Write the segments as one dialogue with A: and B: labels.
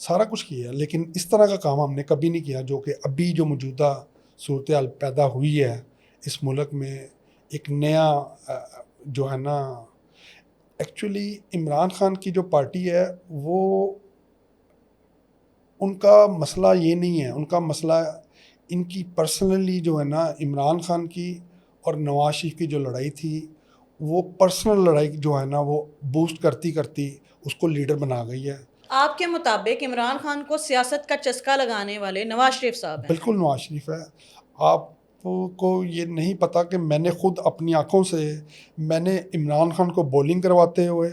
A: سارا کچھ کیا، لیکن اس طرح کا کام ہم نے کبھی نہیں کیا جو کہ ابھی جو موجودہ صورتحال پیدا ہوئی ہے اس ملک میں. ایک نیا جو ہے نا، ایکچولی عمران خان کی جو پارٹی ہے وہ ان کا مسئلہ یہ نہیں ہے، ان کا مسئلہ ان کی پرسنلی جو ہے نا عمران خان کی اور نواز شریف کی جو لڑائی تھی، وہ پرسنل لڑائی جو ہے نا وہ بوسٹ کرتی کرتی اس کو لیڈر بنا گئی ہے.
B: آپ کے مطابق عمران خان کو سیاست کا چسکا لگانے والے نواز شریف صاحب ہیں.
A: بالکل نواز شریف ہے. آپ کو یہ نہیں پتا کہ میں نے خود اپنی آنکھوں سے میں نے عمران خان کو بولنگ کرواتے ہوئے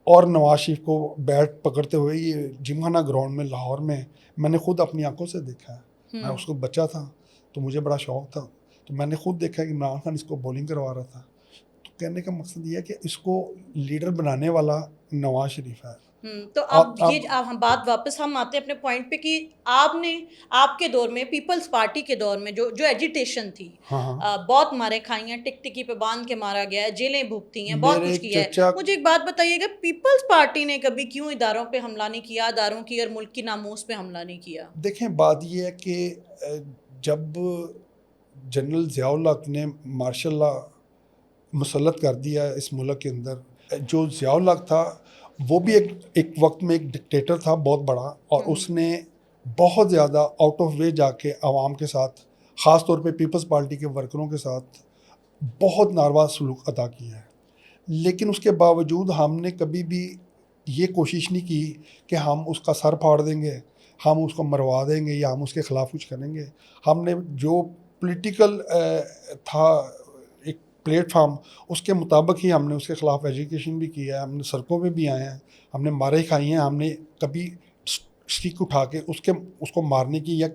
A: اور نواز شریف کو بیٹ پکڑتے ہوئے یہ جمخانہ گراؤنڈ میں لاہور میں نے خود اپنی آنکھوں سے دیکھا ہے. میں اس کو بچہ تھا تو مجھے بڑا شوق تھا، تو میں نے خود دیکھا کہ عمران خان اس کو بولنگ کروا رہا تھا. تو کہنے کا مقصد یہ ہے کہ اس کو لیڈر بنانے والا نواز شریف ہے.
B: تو اب یہ ہم بات واپس ہم آتے ہیں اپنے پوائنٹ پہ کہ آپ کے دور میں پیپلز پارٹی کے دور میں جو ایجیٹیشن تھی، بہت مارے کھائی ہیں، ٹک ٹکی پہ باندھ کے مارا گیا ہے، جیلیں بھگتی ہیں، بہت کچھ کیا ہے. مجھے ایک بات بتائیے گا، پیپلز پارٹی نے کبھی کیوں اداروں پہ حملہ نہیں کیا، اداروں کی اور ملک کی ناموس پہ حملہ نہیں کیا؟
A: دیکھیں بات یہ ہے کہ جب جنرل ضیاء الحق نے مارشل لا مسلط کر دیا اس ملک کے اندر، جو ضیاء الحق تھا وہ بھی ایک وقت میں ایک ڈکٹیٹر تھا بہت بڑا، اور اس نے بہت زیادہ آؤٹ آف وے جا کے عوام کے ساتھ، خاص طور پہ پیپلز پارٹی کے ورکروں کے ساتھ بہت ناروا سلوک ادا کیا ہے. لیکن اس کے باوجود ہم نے کبھی بھی یہ کوشش نہیں کی کہ ہم اس کا سر پھاڑ دیں گے، ہم اس کو مروا دیں گے یا ہم اس کے خلاف کچھ کریں گے. ہم نے جو پولیٹیکل تھا ایک پلیٹ فارم، اس کے مطابق ہی ہم نے اس کے خلاف ایجوکیشن بھی کیا ہے، ہم نے سڑکوں پہ بھی آئے ہیں، ہم نے مارے کھائی ہیں. ہم نے کبھی اسٹک اٹھا کے اس کو مارنے کی یا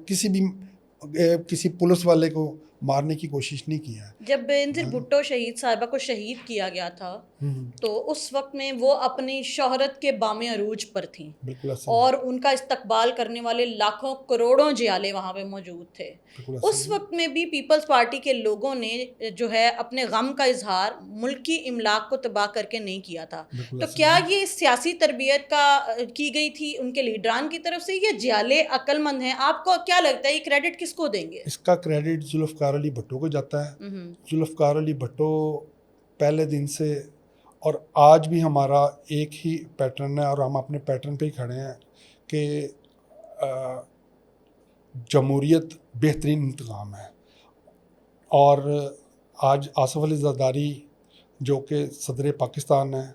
A: کسی پولیس والے کو مارنے کی کوشش نہیں کی ہے.
B: جب بینظیر بھٹو شہید صاحبہ کو شہید کیا گیا تھا تو اس وقت میں وہ اپنی شہرت کے بام عروج پر تھیں، اور ان کا استقبال کرنے والے لاکھوں کروڑوں جیالے وہاں پہ موجود تھے. اس وقت میں بھی پیپلز پارٹی کے لوگوں نے جو ہے اپنے غم کا اظہار ملک کی املاک کو تباہ کر کے نہیں کیا تھا. تو کیا یہ سیاسی تربیت کی گئی تھی ان کے لیڈران کی طرف سے، یہ جیالے عقل مند ہیں؟ آپ کو کیا لگتا ہے یہ کریڈٹ کس کو دیں گے؟
A: اس کا کریڈٹ ذوالفقار علی بھٹو کو جاتا ہے. ذوالفقار علی بھٹو پہلے دن سے، اور آج بھی ہمارا ایک ہی پیٹرن ہے اور ہم اپنے پیٹرن پہ ہی کھڑے ہیں کہ جمہوریت بہترین انتظام ہے. اور آج آصف علی زرداری جو کہ صدر پاکستان ہے،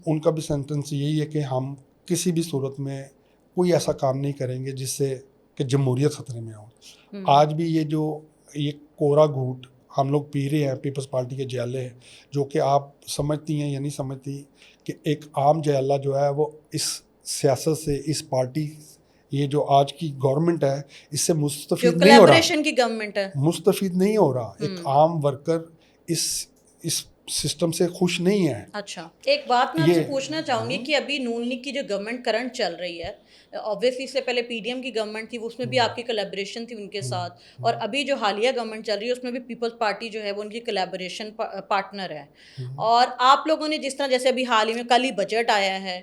A: ان کا بھی سینٹنس یہی ہے کہ ہم کسی بھی صورت میں کوئی ایسا کام نہیں کریں گے جس سے کہ جمہوریت خطرے میں ہو. آج بھی یہ کورا گھوٹ ہم لوگ پی رہے ہیں پیپلز پارٹی کے جیالے، جو کہ آپ سمجھتی ہیں یا نہیں سمجھتی کہ ایک عام جیالہ جو ہے وہ اس سیاست سے، اس پارٹی، یہ جو آج کی گورنمنٹ ہے اس سے مستفید نہیں ہو رہا،
B: کی گورنمنٹ ہے،
A: مستفید نہیں ہو رہا. ایک عام ورکر اس سسٹم سے خوش نہیں ہے.
B: اچھا، ایک بات میں آپ سے پوچھنا چاہوں گی کہ ابھی نون لیگ کی جو گورنمنٹ کرنٹ چل رہی ہے، اوبویسلی اس سے پہلے پی ڈی ایم کی گورنمنٹ تھی، اس میں بھی آپ کی کولیبریشن تھی ان کے ساتھ، اور ابھی جو حالیہ گورنمنٹ چل رہی ہے اس میں بھی پیپلز پارٹی جو ہے وہ ان کی کولیبریشن پارٹنر ہے. اور آپ لوگوں نے جس طرح، جیسے ابھی حال ہی میں کل ہی بجٹ آیا ہے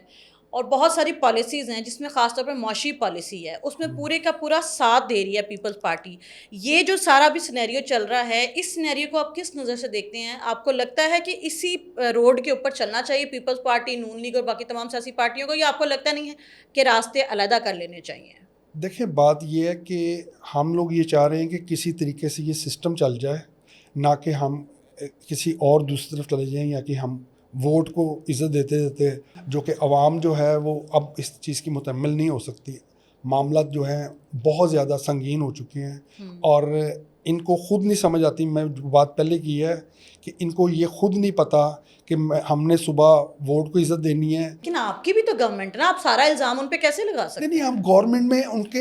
B: اور بہت ساری پالیسیز ہیں جس میں خاص طور پہ معاشی پالیسی ہے، اس میں پورے کا پورا ساتھ دے رہی ہے پیپلز پارٹی. یہ جو سارا بھی سینیریو چل رہا ہے، اس سینیریو کو آپ کس نظر سے دیکھتے ہیں؟ آپ کو لگتا ہے کہ اسی روڈ کے اوپر چلنا چاہیے پیپلز پارٹی، نون لیگ اور باقی تمام سیاسی پارٹیوں کو، یا آپ کو لگتا نہیں ہے کہ راستے علیحدہ کر لینے چاہیے؟
A: دیکھیں بات یہ ہے کہ ہم لوگ یہ چاہ رہے ہیں کہ کسی طریقے سے یہ سسٹم چل جائے، نہ کہ ہم کسی اور دوسری طرف چلے جائیں، یا کہ ہم ووٹ کو عزت دیتے دیتے، جو کہ عوام جو ہے وہ اب اس چیز کی متحمل نہیں ہو سکتی. معاملات جو ہیں بہت زیادہ سنگین ہو چکے ہیں اور ان کو خود نہیں سمجھ آتی. میں بات پہلے کی ہے کہ ان کو یہ خود نہیں پتا کہ ہم نے صبح ووٹ کو عزت دینی ہے.
B: لیکن آپ کی بھی تو گورنمنٹ نا، آپ سارا الزام ان پہ کیسے لگا سکتے ہیں؟
A: نہیں، ہم گورنمنٹ میں ان کو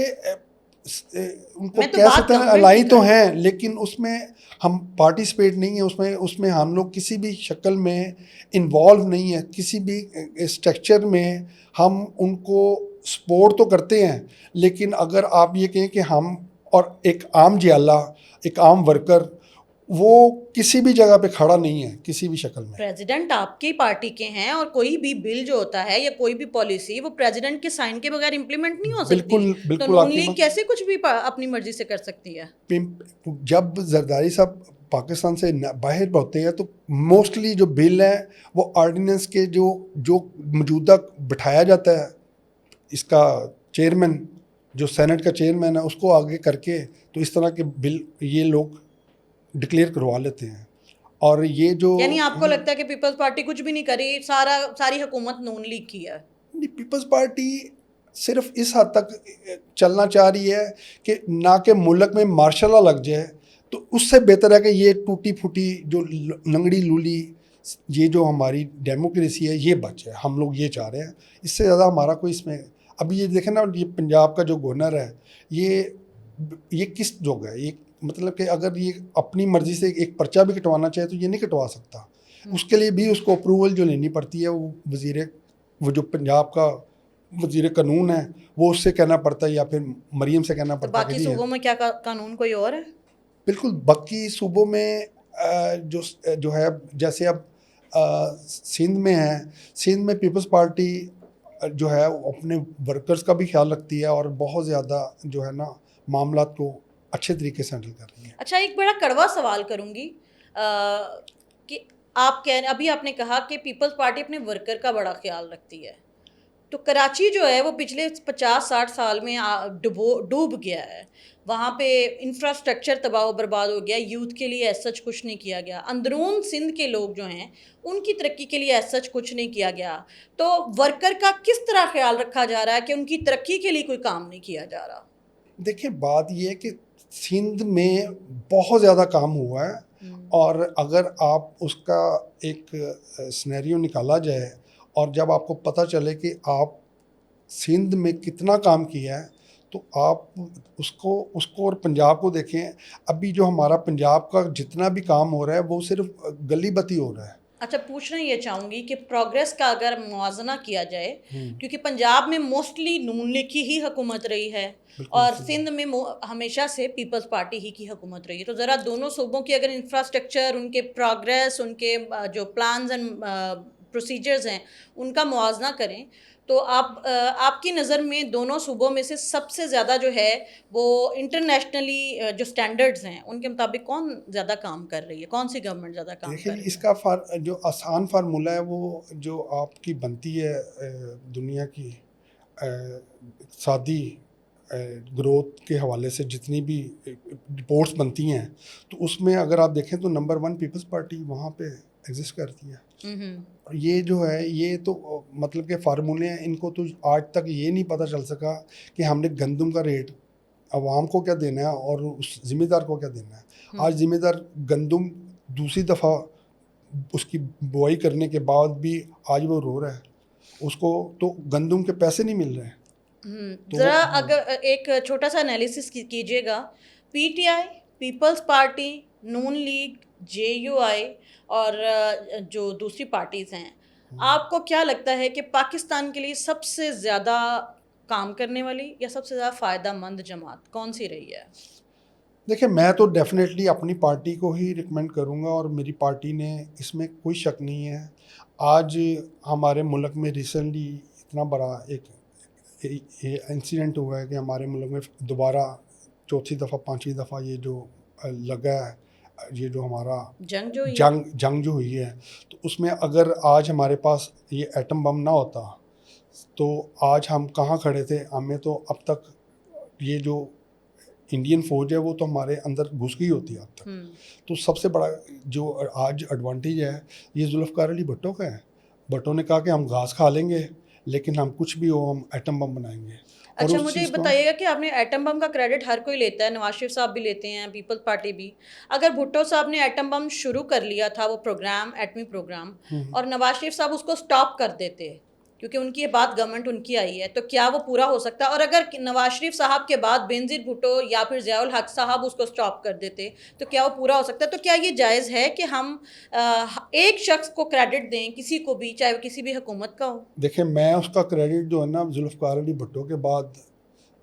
A: کہہ سکتے ہیں الائی تو ہیں، لیکن اس میں ہم پارٹیسپیٹ نہیں ہیں، اس میں ہم لوگ کسی بھی شکل میں انوالو نہیں ہیں، کسی بھی اسٹرکچر میں ہم ان کو سپورٹ تو کرتے ہیں. لیکن اگر آپ یہ کہیں کہ ہم اور ایک عام جیالہ، ایک عام ورکر وہ کسی بھی جگہ پہ کھڑا نہیں ہے کسی بھی شکل میں.
B: پریزیڈنٹ آپ کی پارٹی کے ہیں اور کوئی بھی بل جو ہوتا ہے یا کوئی بھی پالیسی وہ پریزیڈنٹ کے سائن کے بغیر امپلیمنٹ نہیں ہو سکتی.
A: بالکل
B: تو
A: بالکل
B: نون
A: آپ کی
B: لیگ کیسے کچھ بھی اپنی مرضی سے کر سکتی ہے؟
A: جب زرداری صاحب پاکستان سے باہر ہوتے ہیں تو موسٹلی جو بل ہے وہ آرڈیننس کے جو موجودہ بٹھایا جاتا ہے اس کا چیئرمین جو سینٹ کا چیئرمین ہے اس کو آگے کر کے تو اس طرح کے بل یہ لوگ ڈکلیئر کروا لیتے ہیں. اور یہ جو
B: یعنی آپ کو لگتا ہے کہ پیپلز پارٹی کچھ بھی نہیں کری, ساری حکومت نون لیگ کی ہے؟
A: پیپلز پارٹی صرف اس حد تک چلنا چاہ رہی ہے کہ نہ کہ ملک میں مارشل لا لگ جائے, تو اس سے بہتر ہے کہ یہ ٹوٹی پھوٹی جو لنگڑی لولی یہ جو ہماری ڈیموکریسی ہے یہ بچ ہے. ہم لوگ یہ چاہ رہے ہیں, اس سے زیادہ ہمارا کوئی اس میں. ابھی یہ دیکھیں نا, یہ پنجاب کا جو گورنر ہے یہ کس جگہ ہے, یہ مطلب کہ اگر یہ اپنی مرضی سے ایک پرچہ بھی کٹوانا چاہے تو یہ نہیں کٹوا سکتا. اس کے لیے بھی اس کو اپروول جو لینی پڑتی ہے وہ جو پنجاب کا وزیر قانون ہے وہ اس سے کہنا پڑتا ہے یا پھر مریم سے کہنا پڑتا ہے.
B: باقی صوبوں میں کیا قانون کوئی اور ہے؟
A: بالکل باقی صوبوں میں جو ہے جیسے اب سندھ میں ہے, سندھ میں پیپلز پارٹی جو ہے اپنے ورکرز کا بھی خیال رکھتی ہے اور بہت زیادہ جو ہے نا معاملات کو اچھے طریقے سے ہینڈل کر رہی ہے.
B: اچھا, ایک بڑا کڑوا سوال کروں گی کہ ابھی آپ نے کہا کہ پیپلز پارٹی اپنے ورکر کا بڑا خیال رکھتی ہے, تو کراچی جو ہے وہ پچھلے 50-60 سال میں ڈوب گیا ہے. وہاں پہ انفراسٹرکچر تباہ و برباد ہو گیا, یوتھ کے لیے ایز سچ کچھ نہیں کیا گیا, اندرون سندھ کے لوگ جو ہیں ان کی ترقی کے لیے ایز سچ کچھ نہیں کیا گیا. تو ورکر کا کس طرح خیال رکھا جا رہا ہے کہ ان کی ترقی کے لیے کوئی کام نہیں کیا جا رہا؟
A: دیکھیں بات یہ ہے کہ سندھ میں بہت زیادہ کام ہوا ہے, اور اگر آپ اس کا ایک سینیریو نکالا جائے اور جب آپ کو پتہ چلے کہ آپ سندھ میں کتنا کام کیا ہے تو آپ اس کو اور پنجاب کو دیکھیں. ابھی جو ہمارا پنجاب کا جتنا بھی کام ہو رہا ہے وہ صرف گلی بتی ہو رہا ہے.
B: اچھا, پوچھنا یہ چاہوں گی کہ پروگریس کا اگر موازنہ کیا جائے, کیونکہ پنجاب میں موسٹلی نون لیگ کی ہی حکومت رہی ہے اور سندھ میں ہمیشہ سے پیپلز پارٹی ہی کی حکومت رہی ہے, تو ذرا دونوں صوبوں کی اگر انفراسٹرکچر, ان کے پروگریس, ان کے جو پلانز اینڈ پروسیجرز ہیں ان کا موازنہ کریں تو آپ کی نظر میں دونوں صوبوں میں سے سب سے زیادہ جو ہے وہ انٹرنیشنلی جو سٹینڈرڈز ہیں ان کے مطابق کون زیادہ کام کر رہی ہے, کون سی گورنمنٹ زیادہ کام کر رہی ہے؟
A: اس کا جو آسان فارمولہ ہے وہ جو آپ کی بنتی ہے دنیا کی اقتصادی گروتھ کے حوالے سے جتنی بھی رپورٹس بنتی ہیں تو اس میں اگر آپ دیکھیں تو نمبر 1 پیپلز پارٹی وہاں پہ ایگزسٹ کرتی ہے. یہ جو ہے یہ تو مطلب کہ فارمولے ہیں, ان کو تو آج تک یہ نہیں پتہ چل سکا کہ ہم نے گندم کا ریٹ عوام کو کیا دینا ہے اور اس ذمہ دار کو کیا دینا ہے. آج ذمہ دار گندم دوسری دفعہ اس کی بوائی کرنے کے بعد بھی آج وہ رو رہا ہے, اس کو تو گندم کے پیسے نہیں مل رہے.
B: ذرا اگر ایک چھوٹا سا انالیسس کیجیے گا, پی ٹی آئی, پیپلز پارٹی, نون لیگ, جے یو آئی اور جو دوسری پارٹیز ہیں, آپ کو کیا لگتا ہے کہ پاکستان کے لیے سب سے زیادہ کام کرنے والی یا سب سے زیادہ فائدہ مند جماعت کون سی رہی ہے؟
A: دیکھیں میں تو ڈیفینیٹلی اپنی پارٹی کو ہی ریکمینڈ کروں گا, اور میری پارٹی نے اس میں کوئی شک نہیں ہے. آج ہمارے ملک میں ریسنٹلی اتنا بڑا ایک انسیڈنٹ ہوا ہے کہ ہمارے ملک میں دوبارہ چوتھی دفعہ 5ویں دفعہ یہ جو لگا ہے, یہ جو ہمارا جنگ جو ہوئی ہے, تو اس میں اگر آج ہمارے پاس یہ ایٹم بم نہ ہوتا تو آج ہم کہاں کھڑے تھے. ہمیں تو اب تک یہ جو انڈین فوج ہے وہ تو ہمارے اندر گھس گئی ہوتی ہے اب تک. تو سب سے بڑا جو آج ایڈوانٹیج ہے یہ ذوالفقار علی بھٹو کا ہے. بھٹو نے کہا کہ ہم گھاس کھا لیں گے لیکن ہم کچھ بھی ہو ہم ایٹم بم بنائیں گے.
B: اچھا, مجھے یہ بتائیے گا کہ آپ نے ایٹم بم کا کریڈٹ ہر کوئی لیتا ہے, نواز شریف صاحب بھی لیتے ہیں, پیپلز پارٹی بھی. اگر بھٹو صاحب نے ایٹم بم شروع کر لیا تھا وہ پروگرام, ایٹمی پروگرام, اور نواز شریف صاحب اس کو سٹاپ کر دیتے کیونکہ ان کی یہ بات گورنمنٹ ان کی آئی ہے, تو کیا وہ پورا ہو سکتا ہے؟ اور اگر نواز شریف صاحب کے بعد بینظیر بھٹو یا پھر ضیاء الحق صاحب اس کو سٹاپ کر دیتے تو کیا وہ پورا ہو سکتا ہے؟ تو کیا یہ جائز ہے کہ ہم ایک شخص کو کریڈٹ دیں کسی کو بھی, چاہے وہ کسی بھی حکومت کا ہو؟
A: دیکھیں میں اس کا کریڈٹ جو ہے نا ذوالفقار علی بھٹو کے بعد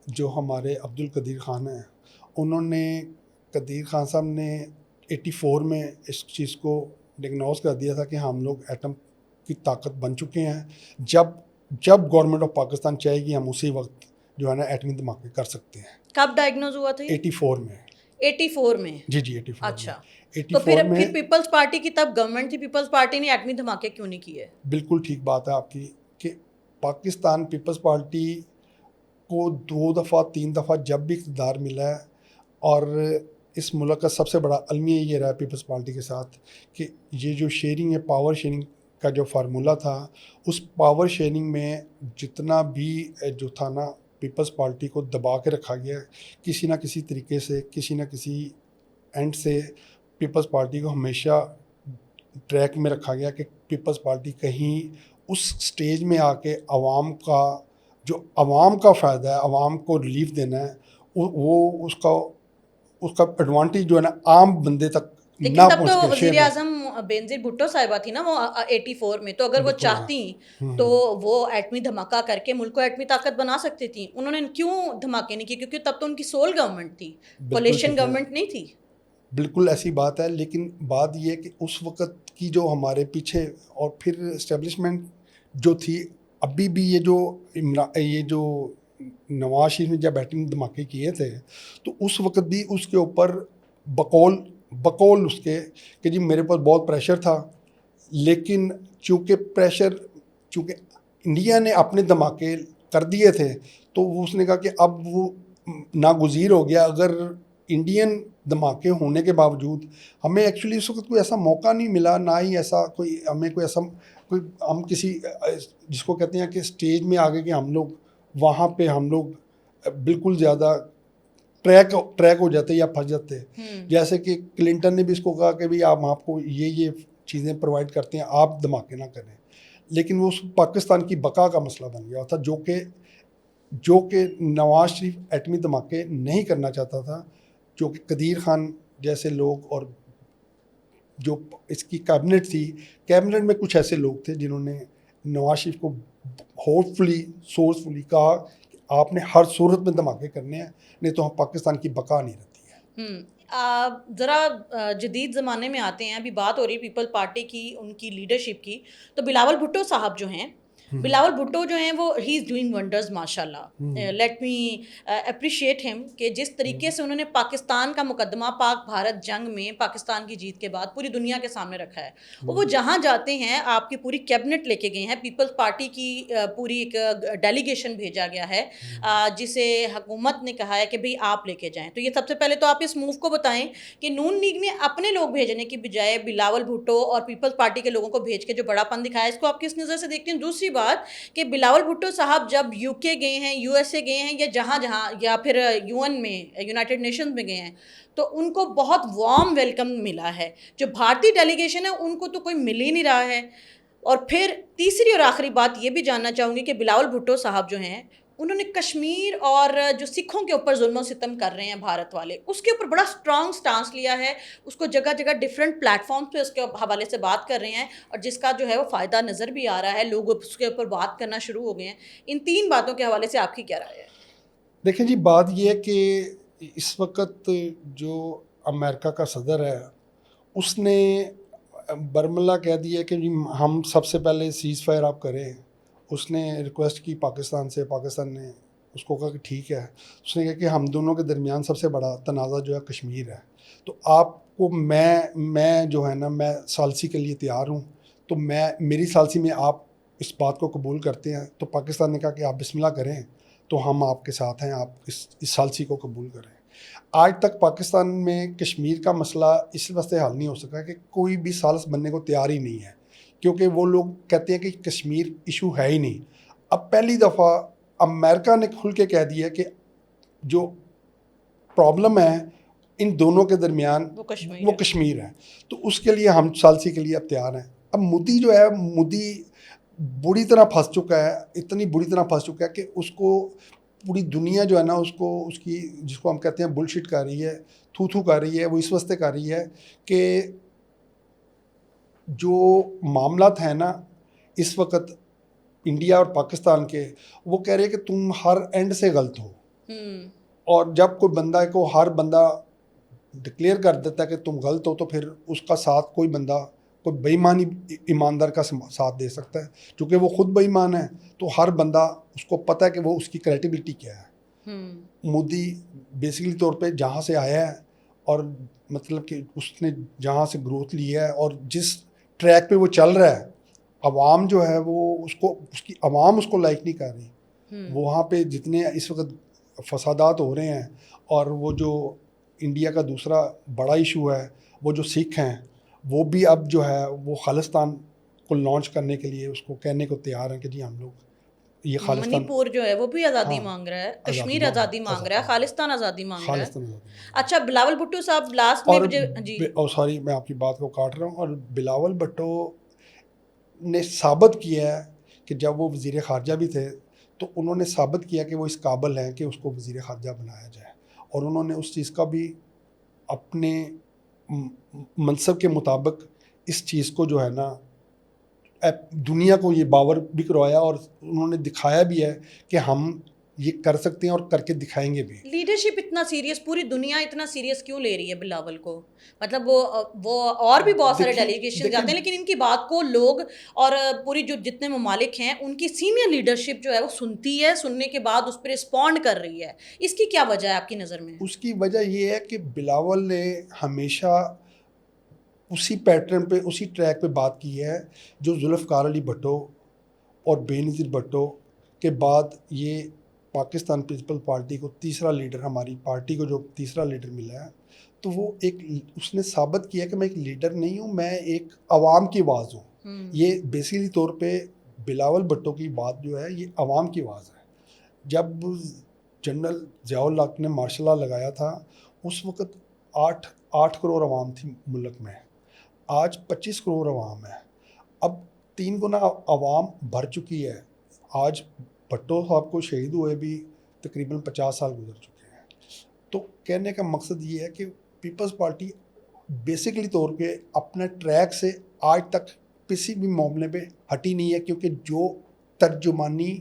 A: جو ہمارے عبد القدیر خان ہیں, انہوں نے, قدیر خان صاحب نے 84 میں اس چیز کو ڈگنوز کر دیا تھا کہ ہم لوگ ایٹم کی طاقت بن چکے ہیں. جب گورنمنٹ آف پاکستان چاہے گی ہم اسی وقت جو ہے نا ایٹمی دھماکے کر سکتے ہیں.
B: کب ڈائگنوز ہوا تھا یہ؟
A: 84 میں.
B: 84 میں؟
A: جی 84
B: اچھا.
A: میں.
B: تو
A: 84 میں.
B: پھر پیپلز پارٹی کی تب گورنمنٹ تھی، پیپلز پارٹی نے ایٹمی دھماکے کیوں نہیں کیے؟
A: بالکل ٹھیک بات ہے آپ کی کہ پاکستان پیپلز پارٹی کو 2 دفعہ 3 دفعہ جب بھی اقتدار ملا ہے، اور اس ملک کا سب سے بڑا المیہ یہ رہا ہے پیپلز پارٹی کے ساتھ کہ یہ جو شیئرنگ ہے، پاور شیئرنگ کا جو فارمولا تھا، اس پاور شیئرنگ میں جتنا بھی جو تھا نا پیپلز پارٹی کو دبا کے رکھا گیا ہے. کسی نہ کسی طریقے سے، کسی نہ کسی اینڈ سے پیپلز پارٹی کو ہمیشہ ٹریک میں رکھا گیا کہ پیپلز پارٹی کہیں اس سٹیج میں آ کے عوام کا فائدہ ہے، عوام کو ریلیف دینا ہے، وہ اس کا ایڈوانٹیج جو ہے نا عام بندے تک
B: لیکن
A: نہ
B: تب
A: پہنچ
B: تو
A: کے.
B: وزیر اعظم بینظیر بھٹو صاحبہ تھی نا وہ 84 میں، تو اگر وہ چاہتی تو وہ ایٹمی دھماکہ کر کے ملک کو ایٹمی طاقت بنا سکتی تھیں. انہوں نے کیوں دھماکے نہیں کیے؟ کیونکہ تب تو ان کی سول گورنمنٹ تھی، کولیشن گورنمنٹ نہیں تھی.
A: بالکل ایسی بات ہے، لیکن بات یہ ہے کہ اس وقت کی جو ہمارے پیچھے اور پھر اسٹیبلشمنٹ جو تھی، ابھی بھی یہ جو نواز شریف نے جب ایٹمی دھماکے کیے تھے تو اس وقت بھی اس کے اوپر بقول اس کے کہ جی میرے پاس بہت پریشر تھا، لیکن چونکہ انڈیا نے اپنے دھماکے کر دیے تھے تو اس نے کہا کہ اب وہ ناگزیر ہو گیا. اگر انڈین دھماکے ہونے کے باوجود ہمیں ایکچولی اس وقت کوئی ایسا موقع نہیں ملا، نہ ہی ایسا ہم کسی جس کو کہتے ہیں کہ اسٹیج میں آگے کہ ہم لوگ وہاں پہ ہم لوگ بالکل زیادہ ٹریک ہو جاتے یا پھنس جاتے. جیسے کہ کلنٹن نے بھی اس کو کہا کہ بھی آپ کو یہ چیزیں پرووائڈ کرتے ہیں، آپ دھماکے نہ کریں. لیکن وہ پاکستان کی بقا کا مسئلہ بن گیا تھا، جو کہ نواز شریف ایٹمی دھماکے نہیں کرنا چاہتا تھا، جو کہ قدیر خان جیسے لوگ اور جو اس کی کیبنٹ تھی، کیبنٹ میں کچھ ایسے لوگ تھے جنہوں نے نواز شریف کو سورسفلی کہا کہ آپ نے ہر صورت میں دھماکے کرنے ہیں، نہیں تو پاکستان کی بقا نہیں رہتی ہے.
B: ذرا جدید زمانے میں آتے ہیں. ابھی بات ہو رہی ہے پیپل پارٹی کی، ان کی لیڈرشپ کی، تو بلاول بھٹو صاحب جو ہیں، بلاول بھٹو جو ہیں وہ ہی از ڈوئنگ ونڈرز ماشاء اللہ. لیٹ می اپریشیٹ ہم کہ جس طریقے سے انہوں نے پاکستان کا مقدمہ پاک بھارت جنگ میں پاکستان کی جیت کے بعد پوری دنیا کے سامنے رکھا ہے. وہ جہاں جاتے ہیں آپ کی پوری کیبنٹ لے کے گئے ہیں، پیپلز پارٹی کی پوری ایک ڈیلیگیشن بھیجا گیا ہے جسے حکومت نے کہا ہے کہ بھئی آپ لے کے جائیں. تو یہ سب سے پہلے تو آپ اس موو کو بتائیں کہ نون لیگ نے اپنے لوگ بھیجنے کی بجائے بلاول بھٹو اور پیپلز پارٹی کے لوگوں کو بھیج کے جو بڑا پن دکھایا، اس کو آپ کس نظر سے دیکھتے ہیں؟ دوسری بات کہ بلاول بھٹو صاحب جب یو کے گئے ہیں، یو ایس اے گئے ہیں، یا جہاں یا پھر UN میں، یونائٹڈ نیشنز میں گئے ہیں، تو ان کو بہت وارم ویلکم ملا ہے. جو بھارتی ڈیلیگیشن ہے ان کو تو کوئی مل ہی نہیں رہا ہے. اور پھر تیسری اور آخری بات یہ بھی جاننا چاہوں گی کہ بلاول بھٹو صاحب جو ہیں انہوں نے کشمیر اور جو سکھوں کے اوپر ظلم و ستم کر رہے ہیں بھارت والے، اس کے اوپر بڑا سٹرانگ سٹانس لیا ہے. اس کو جگہ جگہ ڈیفرنٹ پلیٹ فارمز پہ اس کے حوالے سے بات کر رہے ہیں، اور جس کا جو ہے وہ فائدہ نظر بھی آ رہا ہے، لوگ اس کے اوپر بات کرنا شروع ہو گئے ہیں. ان 3 باتوں کے حوالے سے آپ کی کیا رائے ہے؟
A: دیکھیں جی، بات یہ ہے کہ اس وقت جو امریکہ کا صدر ہے اس نے برملا کہہ دیا کہ ہم سب سے پہلے سیز فائر آپ کریں. اس نے ریکویسٹ کی پاکستان سے، پاکستان نے اس کو کہا کہ ٹھیک ہے. اس نے کہا کہ ہم دونوں کے درمیان سب سے بڑا تنازع جو ہے کشمیر ہے، تو آپ کو میں جو ہے نا میں ثالثی کے لیے تیار ہوں، تو میری ثالثی میں آپ اس بات کو قبول کرتے ہیں. تو پاکستان نے کہا کہ آپ بسم اللہ کریں تو ہم آپ کے ساتھ ہیں، آپ اس ثالثی کو قبول کریں. آج تک پاکستان میں کشمیر کا مسئلہ اس واسطے حل نہیں ہو سکا کہ کوئی بھی ثالث بننے کو تیار ہی نہیں ہے، کیونکہ وہ لوگ کہتے ہیں کہ کشمیر ایشو ہے ہی نہیں. اب پہلی دفعہ امریکہ نے کھل کے کہہ دیا کہ جو پرابلم ہے ان دونوں کے درمیان وہ کشمیر ہے، تو اس کے لیے ہم ثالثی کے لیے اب تیار ہیں. اب مودی جو ہے، مودی بری طرح پھنس چکا ہے، اتنی بری طرح پھنس چکا ہے کہ اس کو پوری دنیا جو ہے نا اس کی جس کو ہم کہتے ہیں بلشٹ کر رہی ہے، تھو کر رہی ہے. وہ اس واسطے کر رہی ہے کہ جو معاملات ہیں نا اس وقت انڈیا اور پاکستان کے، وہ کہہ رہے ہیں کہ تم ہر اینڈ سے غلط ہو. اور جب کوئی بندہ ہر بندہ ڈکلیئر کر دیتا ہے کہ تم غلط ہو تو پھر اس کا ساتھ کوئی بندہ کوئی بے ایمانی ایماندار کا ساتھ دے سکتا ہے. چونکہ وہ خود بے ایمان ہے تو ہر بندہ اس کو پتہ ہے کہ وہ اس کی کریڈیبلٹی کیا ہے. مودی بیسیکلی طور پہ جہاں سے آیا ہے اور مطلب کہ اس نے جہاں سے گروتھ لی ہے اور جس ٹریک پہ وہ چل رہا ہے, عوام جو ہے وہ اس کی عوام اس کو لائک نہیں کر رہی. وہاں پہ جتنے اس وقت فسادات ہو رہے ہیں اور وہ جو انڈیا کا دوسرا بڑا ایشو ہے وہ جو سکھ ہیں وہ بھی اب جو ہے وہ خالصتان کو لانچ کرنے کے لیے اس کو کہنے کو تیار ہیں کہ جی ہم لوگ یہ خالصتان.
B: منی پور جو ہے وہ بھی آزادی مانگ رہا ہے, کشمیر آزادی مانگ رہا ہے, خالصتان آزادی مانگ رہا ہے. اچھا بلاول بھٹو صاحب لاسٹ میں جی
A: سوری میں آپ کی بات کو کاٹ رہا ہوں. اور بلاول بھٹو نے ثابت کیا ہے کہ جب وہ وزیر خارجہ بھی تھے تو انہوں نے ثابت کیا کہ وہ اس قابل ہیں کہ اس کو وزیر خارجہ بنایا جائے, اور انہوں نے اس چیز کا بھی اپنے منصب کے مطابق اس چیز کو جو ہے نا دنیا کو یہ باور بھی کروایا, اور انہوں نے دکھایا بھی ہے کہ ہم یہ کر سکتے ہیں اور کر کے دکھائیں گے بھی.
B: لیڈرشپ اتنا سیریس, پوری دنیا اتنا سیریس کیوں لے رہی ہے بلاول کو؟ مطلب وہ اور بھی بہت سارے ڈیلیگیشن جاتے ہیں لیکن ان کی بات کو لوگ اور پوری جو جتنے ممالک ہیں ان کی سینئر لیڈرشپ جو ہے وہ سنتی ہے, سننے کے بعد اس پہ رسپونڈ کر رہی ہے. اس کی کیا وجہ ہے آپ کی نظر میں؟
A: اس کی وجہ یہ ہے کہ بلاول نے ہمیشہ اسی پیٹرن پہ اسی ٹریک پہ بات کی ہے جو ذوالفقار علی بھٹو اور بے نظیر بھٹو کے بعد یہ پاکستان پیپل پارٹی کو تیسرا لیڈر, ہماری پارٹی کو جو تیسرا لیڈر ملا ہے, تو وہ اس نے ثابت کیا کہ میں ایک لیڈر نہیں ہوں, میں ایک عوام کی آواز ہوں. یہ بیسیکلی طور پہ بلاول بھٹو کی بات جو ہے یہ عوام کی آواز ہے. جب جنرل ضیاء الحق نے مارشل لا لگایا تھا اس وقت 8 کروڑ عوام تھی ملک میں, آج 25 کروڑ عوام ہے. اب 3 گنا عوام بھر چکی ہے. آج بھٹو صاحب کو شہید ہوئے بھی تقریباً 50 سال گزر چکے ہیں. تو کہنے کا مقصد یہ ہے کہ پیپلز پارٹی بیسیکلی طور پہ اپنے ٹریک سے آج تک کسی بھی معاملے پہ ہٹی نہیں ہے, کیونکہ جو ترجمانی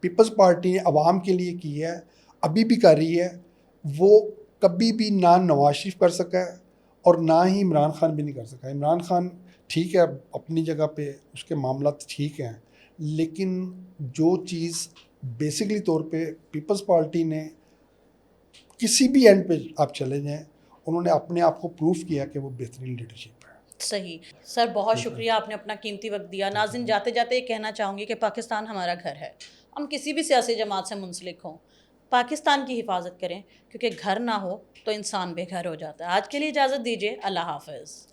A: پیپلز پارٹی نے عوام کے لیے کی ہے ابھی بھی کر رہی ہے, وہ کبھی بھی نہ نواز شریف کر سکا ہے اور نہ ہی عمران خان بھی نہیں کر سکا. عمران خان ٹھیک ہے اپنی جگہ پہ اس کے معاملات ٹھیک ہیں, لیکن جو چیز بیسکلی طور پہ پیپلز پارٹی نے کسی بھی اینڈ پہ آپ چلے جائیں انہوں نے اپنے آپ کو پروف کیا کہ وہ بہترین لیڈرشپ ہے.
B: صحیح سر, بہت شکریہ, آپ نے اپنا قیمتی وقت دیا. ناظرین جاتے جاتے یہ کہنا چاہوں گی کہ پاکستان ہمارا گھر ہے. ہم کسی بھی سیاسی جماعت سے منسلک ہوں, پاکستان کی حفاظت کریں, کیونکہ گھر نہ ہو تو انسان بے گھر ہو جاتا ہے. آج کے لیے اجازت دیجیے, اللہ حافظ.